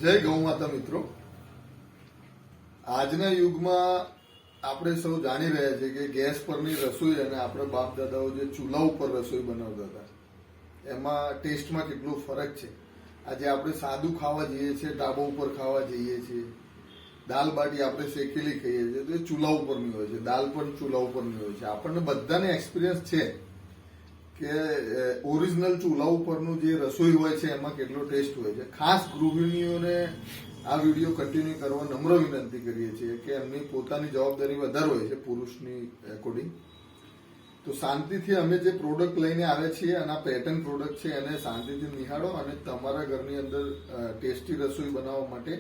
જય ગૌ માતા મિત્રો, આજના યુગમાં આપણે સૌ જાણી રહ્યા છીએ કે ગેસ પરની રસોઈ અને આપણે બાપ દાદાઓ જે ચૂલા ઉપર રસોઈ બનાવતા હતા એમાં ટેસ્ટમાં કેટલો ફરક છે. આજે આપણે સાદું ખાવા જઈએ છીએ, ઢાબા ઉપર ખાવા જઈએ છીએ, દાલ બાટી આપણે શેકેલી ખાઈએ છીએ તો એ ચૂલા ઉપરની હોય છે, દાલ પણ ચૂલા ઉપરની હોય છે. આપણને બધાને એક્સપિરિયન્સ છે કે ઓરિજિનલ ચૂલા ઉપરનું જે રસોઈ હોય છે એમાં કેટલો ટેસ્ટ હોય છે. ખાસ ગૃહિણીઓને આ વિડીયો કન્ટિન્યુ કરવા નમ્ર વિનંતી કરીએ છીએ કે એમની પોતાની જવાબદારી વધારે હોય છે પુરુષની એકોર્ડિંગ. તો શાંતિથી અમે જે પ્રોડક્ટ લઈને આવ્યા છીએ અને આ પેટર્ન પ્રોડક્ટ છે એને શાંતિથી નિહાળો અને તમારા ઘરની અંદર ટેસ્ટી રસોઈ બનાવવા માટે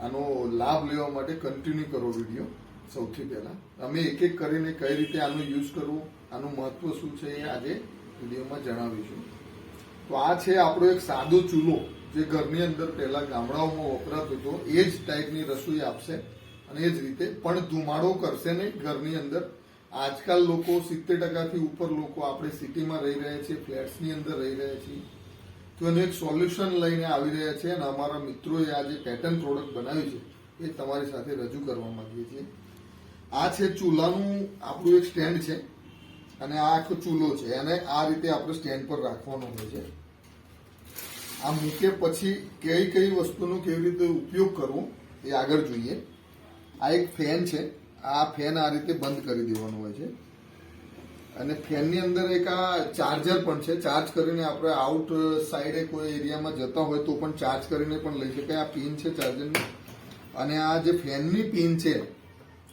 આનો લાભ લેવા માટે કન્ટિન્યુ કરો વિડીયો. સૌથી પહેલા અમે એક એક કરીને કઈ રીતે આનો યુઝ કરવો, આનું મહત્વ શું છે એ આજે વિડીયોમાં જણાવીશું. તો આ છે આપણો એક સાદો ચૂલો જે ઘરની અંદર પહેલા ગામડાઓમાં વપરાતો હતો. એ જ ટાઈપની રસોઈ આપશે અને એ જ રીતે પણ ધુમાડો કરશે નહીં ઘરની અંદર. આજકાલ લોકો 70% ઉપર લોકો આપણે સિટીમાં રહી રહ્યા છીએ, ફ્લેટ્સની અંદર રહી રહ્યા છીએ, તો એનું એક સોલ્યુશન લઈને આવી રહ્યા છે અને અમારા મિત્રોએ આ જે પેટર્ન પ્રોડક્ટ બનાવ્યું છે એ તમારી સાથે રજૂ કરવા માંગીએ છીએ. આ છે ચૂલાનું આપણું એક સ્ટેન્ડ છે અને આ આખો ચૂલો છે અને આ રીતે આપણે સ્ટેન્ડ પર રાખવાનો હોય છે. આ મૂકે પછી કઈ કઈ વસ્તુનો કેવી રીતે ઉપયોગ કરવો એ આગળ જોઈએ. આ એક ફેન છે, આ ફેન આ રીતે બંધ કરી દેવાનું હોય છે અને ફેનની અંદર એક આ ચાર્જર પણ છે. ચાર્જ કરીને આપણે આઉટ સાઈડે કોઈ એરિયામાં જતા હોય તો પણ ચાર્જ કરીને પણ લઈ શકાય. આ પિન છે ચાર્જરની અને આ જે ફેનની પિન છે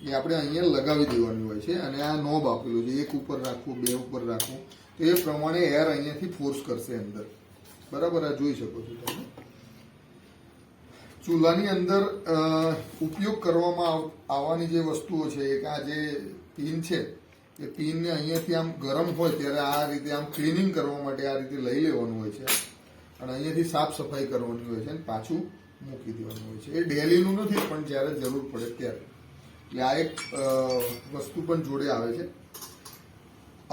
એ આપણે અહીંયા લગાવી દેવાની હોય છે અને આ નોબ આપેલું છે, એક ઉપર રાખવું, બે ઉપર રાખવું, તો એ પ્રમાણે એર અહીંયાથી ફોર્સ કરશે અંદર. બરાબર, આ જોઈ શકો છો તમે. ચૂલાની અંદર ઉપયોગ કરવામાં આવવાની જે વસ્તુઓ છે એક આ જે પિન છે એ પિનને અહીંયાથી આમ ગરમ હોય ત્યારે આ રીતે આમ ક્લિનિંગ કરવા માટે આ રીતે લઈ લેવાનું હોય છે અને અહીંયાથી સાફ સફાઈ કરવાની હોય છે અને પાછું મૂકી દેવાનું હોય છે. એ ડેલીનું નથી પણ જ્યારે જરૂર પડે ત્યારે. એટલે આ એક વસ્તુ પણ જોડે આવે છે.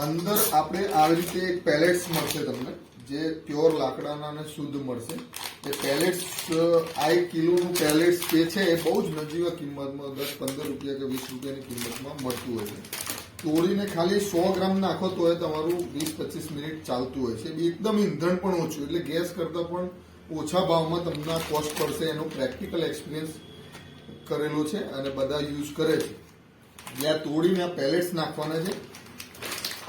અંદર આપણે આવી રીતે એક પેલેટ્સ મળશે તમને જે પ્યોર લાકડાના અને શુદ્ધ મળશે. એ પેલેટ્સ આ 1 કિલોનું પેલેટ્સ જે છે એ બહુ જ નજીવા કિંમતમાં 10-15 રૂપિયા કે 20 રૂપિયાની કિંમતમાં મળતું હોય છે. તોડીને ખાલી 100 ગ્રામ નાખો તો એ તમારું 20-25 મિનિટ ચાલતું હોય છે. એકદમ ઈંધણ પણ ઓછું, એટલે ગેસ કરતાં પણ ઓછા ભાવમાં તમને આ કોસ્ટ પડશે. એનો પ્રેક્ટિકલ એક્સપિરિયન્સ કરેલો છે અને બધા યુઝ કરે છે. જ્યાં તોડીને આ પેલેટ્સ નાખવાના છે.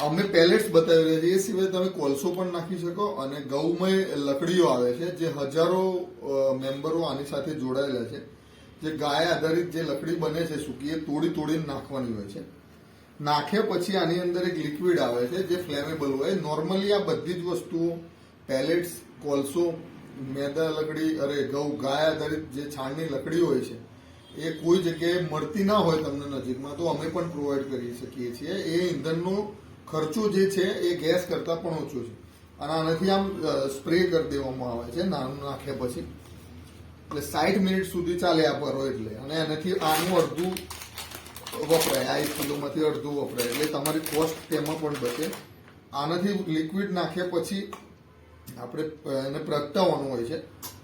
અમે પેલેટ્સ બતાવી રહ્યા છીએ. એ સિવાય તમે કોલસો પણ નાખી શકો અને ગૌમય લકડીઓ આવે છે જે હજારો મેમ્બરો આની સાથે જોડાયેલા છે. જે ગાય આધારિત જે લકડી બને છે સૂકી, એ તોડીને નાખવાની હોય છે. નાખ્યા પછી આની અંદર એક લિક્વિડ આવે છે જે ફ્લેમેબલ હોય. નોર્મલી આ બધી જ વસ્તુઓ પેલેટ્સ, કોલસો, મેદા લકડી, ગાય આધારિત જે છાણની લકડી હોય છે એ કોઈ જગ્યાએ મળતી ના હોય તમને નજીકમાં તો અમે પણ પ્રોવાઈડ કરી શકીએ છીએ. એ ઈંધણનો ખર્ચો જે છે એ ગેસ કરતાં પણ ઓછો છે અને આનાથી આમ સ્પ્રે કરી દેવામાં આવે છે નાનું નાખ્યા પછી. એટલે 60 મિનિટ સુધી ચાલે આ ભરો એટલે. અને એનાથી આનું અડધું વપરાય, આ 1 કિલોમાંથી અડધું વપરાય એટલે તમારી કોસ્ટ તેમાં પણ બચે. આનાથી લિક્વિડ નાખ્યા પછી આપણે એને પ્રગટાવવાનું હોય છે.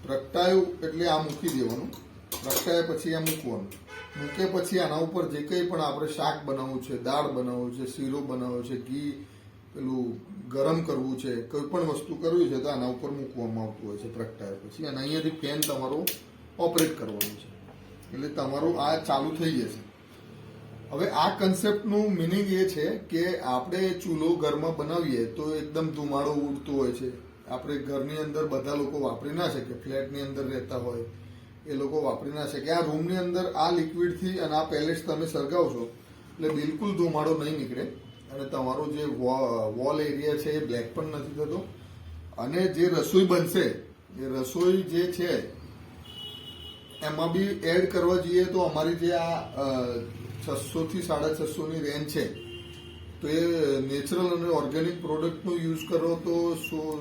પ્રગટાયું એટલે આ મૂકી દેવાનું, પ્રગટાયા પછી આ મૂકવાનું. મૂકે પછી આના ઉપર જે કંઈ પણ આપણે શાક બનાવવું છે, દાળ બનાવવું છે, શીરો બનાવવો છે, ઘી પેલું ગરમ કરવું છે, કોઈ પણ વસ્તુ કરવી છે તો આના ઉપર મૂકવામાં આવતું હોય છે પ્રગટાયા પછી. અને અહીંયાથી ફેન તમારો ઓપરેટ કરવાનું છે એટલે તમારું આ ચાલુ થઈ જશે. હવે આ કન્સેપ્ટનું મિનિંગ એ છે કે આપણે ચૂલો ઘરમાં બનાવીએ તો એકદમ ધુમાડો ઉડતો હોય છે. આપણે ઘરની અંદર બધા લોકો વાપરી ના શકે, ફ્લેટની અંદર રહેતા હોય એ લોકો વાપરી ના શકે. આ રૂમની અંદર આ લિક્વિડથી અને આ પેલેટ્સ તમે સળગાવશો એટલે બિલકુલ ધુમાડો નહીં નીકળે અને તમારો જે વોલ એરિયા છે એ બ્લેક પણ નથી થતો. અને જે રસોઈ બનશે એ રસોઈ જે છે એમાં બી એડ કરવા જઈએ તો અમારી જે આ 600 થી 650 ની રેન્જ છે તો એ નેચરલ અને ઓર્ગેનિક પ્રોડક્ટનો યુઝ કરો તો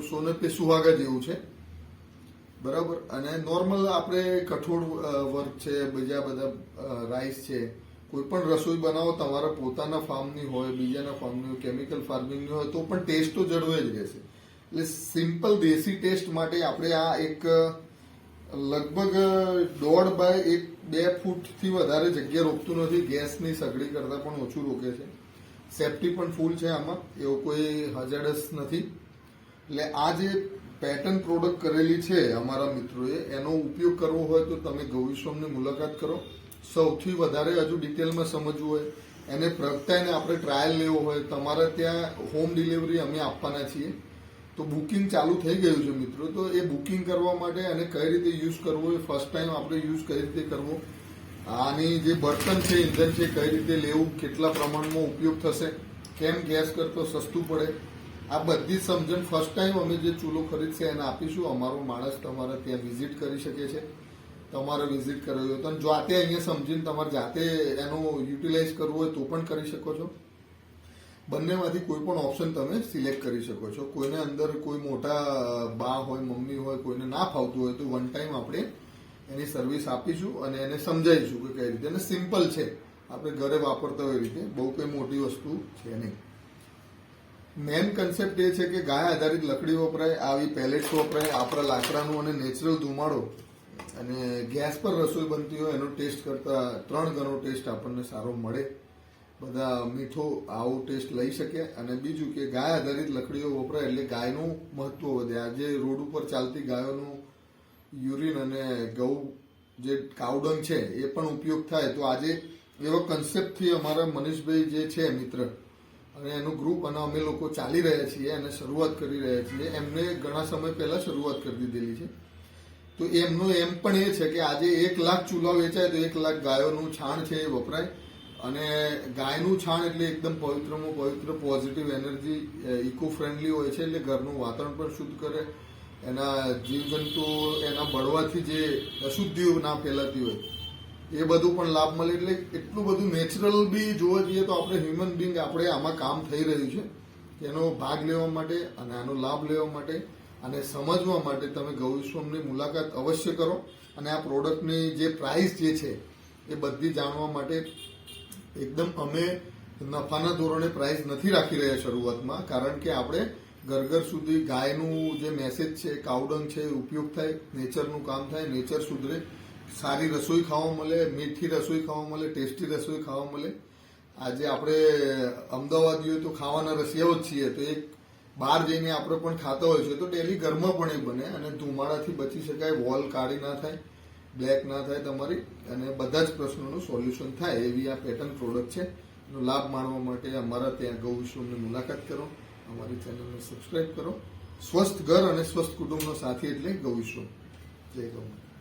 સોને પે સુહાગા જેવું છે. બરાબર. અને નોર્મલ આપણે કઠોળ વર્ક છે, બીજા બધા રાઈસ છે, કોઈ પણ રસોઈ બનાવો તમારા પોતાના ફાર્મની હોય, બીજાના ફાર્મની હોય, કેમિકલ ફાર્મિંગની હોય તો પણ ટેસ્ટ તો જળવાઈ જ રહેશે. એટલે સિમ્પલ દેશી ટેસ્ટ માટે આપણે આ એક લગભગ 1.5 બાય 2 ફૂટથી વધારે જગ્યા રોકતું નથી. ગેસની સગડી કરતાં પણ ઓછું રોકે છે. સેફટી પણ ફૂલ છે આમાં, એવો કોઈ હજાર્ડસ નથી. એટલે આ જે પેટર્ન પ્રોડક્ટ કરેલી છે અમારા મિત્રોએ, એનો ઉપયોગ કરવો હોય તો તમે ગૌવિશ્વમની મુલાકાત કરો. સૌથી વધારે હજુ ડિટેલમાં સમજવું હોય, એને પ્રગટાઈને આપણે ટ્રાયલ લેવો હોય, તમારે ત્યાં હોમ ડિલિવરી અમે આપવાના છીએ. તો બુકિંગ ચાલુ થઈ ગયું છે મિત્રો. તો એ બુકિંગ કરવા માટે અને કઈ રીતે યુઝ કરવો, એ ફર્સ્ટ ટાઈમ આપણે યુઝ કઈ રીતે કરવો, આની જે બર્તન છે, ઇંધન છે, કઈ રીતે લેવું, કેટલા પ્રમાણમાં ઉપયોગ થશે, કેમ ગેસ કરતો સસ્તું પડે, આ બધી સમજણ ફર્સ્ટ ટાઈમ અમે જે ચૂલો ખરીદશે એને આપીશું. અમારો માણસ તમારે ત્યાં વિઝિટ કરી શકે છે. તમારે વિઝિટ કરવી હોય તો જાતે અહીંયા સમજીને તમારે જાતે એનો યુટિલાઇઝ કરવું હોય તો પણ કરી શકો છો. બંનેમાંથી કોઈ પણ ઓપ્શન તમે સિલેક્ટ કરી શકો છો. કોઈને અંદર કોઈ મોટા બા હોય, મમ્મી હોય, કોઈને ના ફાવતું હોય તો વન ટાઈમ આપણે એની સર્વિસ આપીશું અને એને સમજાવીશું કે કઈ રીતે. અને સિમ્પલ છે, આપણે ઘરે વાપરતા હોય રીતે, બહુ કઈ મોટી વસ્તુ છે નહીં. મેન કન્સેપ્ટ એ છે કે ગાય આધારિત લકડી વપરાય, આવી પેલેટ્સ વપરાય, આપણા લાકડાનું અને નેચરલ ધુમાડો અને ગેસ પર રસોઈ બનતી હોય એનો ટેસ્ટ કરતાં 3 ગણો ટેસ્ટ આપણને સારો મળે. બધા મીઠો આવો ટેસ્ટ લઈ શકે. અને બીજું કે ગાય આધારિત લકડીઓ વપરાય એટલે ગાયનું મહત્વ વધે. આજે રોડ ઉપર ચાલતી ગાયોનું યુરિન અને ગૌ જે કાવડંગ છે એ પણ ઉપયોગ થાય. તો આજે એવો કન્સેપ્ટથી અમારા મનીષભાઈ જે છે મિત્ર અને એનું ગ્રુપ અને અમે લોકો ચાલી રહ્યા છીએ અને શરૂઆત કરી રહ્યા છીએ. એમને ઘણા સમય પહેલા શરૂઆત કરી દીધેલી છે. તો એમનો એમ પણ એ છે કે આજે 1 લાખ ચૂલા વેચાય તો 1 લાખ ગાયોનું છાણ છે એ વપરાય. અને ગાયનું છાણ એટલે એકદમ પવિત્રમાં પવિત્ર, પોઝિટિવ એનર્જી, ઇકો ફ્રેન્ડલી હોય છે. એટલે ઘરનું વાતાવરણ પણ શુદ્ધ કરે. એના જીવજંતુ એના બળવાથી જે અશુદ્ધિઓ ના ફેલાતી હોય એ બધું પણ લાભ મળે. એટલે એટલું બધું નેચરલ બી જોવા જઈએ તો આપણે હ્યુમન બિંગ આપણે આમાં કામ થઈ રહ્યું છે. એનો ભાગ લેવા માટે અને આનો લાભ લેવા માટે અને સમજવા માટે તમે ગૌવિશ્વમની મુલાકાત અવશ્ય કરો. અને આ પ્રોડક્ટની જે પ્રાઇસ જે છે એ બધી જાણવા માટે એકદમ અમે નફાના ધોરણે પ્રાઇસ નથી રાખી રહ્યા શરૂઆતમાં. કારણ કે આપણે ઘર સુધી ગાયનું જે મેસેજ છે, કાવડંગ છે, ઉપયોગ થાય, નેચરનું કામ થાય, નેચર સુધરે, સારી રસોઈ ખાવા મળે, મીઠી રસોઈ ખાવા મળે, ટેસ્ટી રસોઈ ખાવા મળે. આજે આપણે અમદાવાદીઓ તો ખાવાના રસિયાઓ જ છીએ. તો એક બહાર જઈને આપણે પણ ખાતા હોય છે તો ડેલી ઘરમાં પણ એ બને અને ધુમાડાથી બચી શકાય, વોલ કાળી ના થાય, બ્લેક ના થાય તમારી, અને બધા જ પ્રશ્નોનું સોલ્યુશન થાય એવી આ પેટર્ન પ્રોડક્ટ છે. એનો લાભ માણવા માટે અમારા ત્યાં ગૌવિશ્વમની મુલાકાત કરો, અમારી ચેનલને સબસ્ક્રાઇબ કરો. સ્વસ્થ ઘર અને સ્વસ્થ કુટુંબનો સાથી એટલે ગૌવિશ્વમ. જય ગૌ માતા.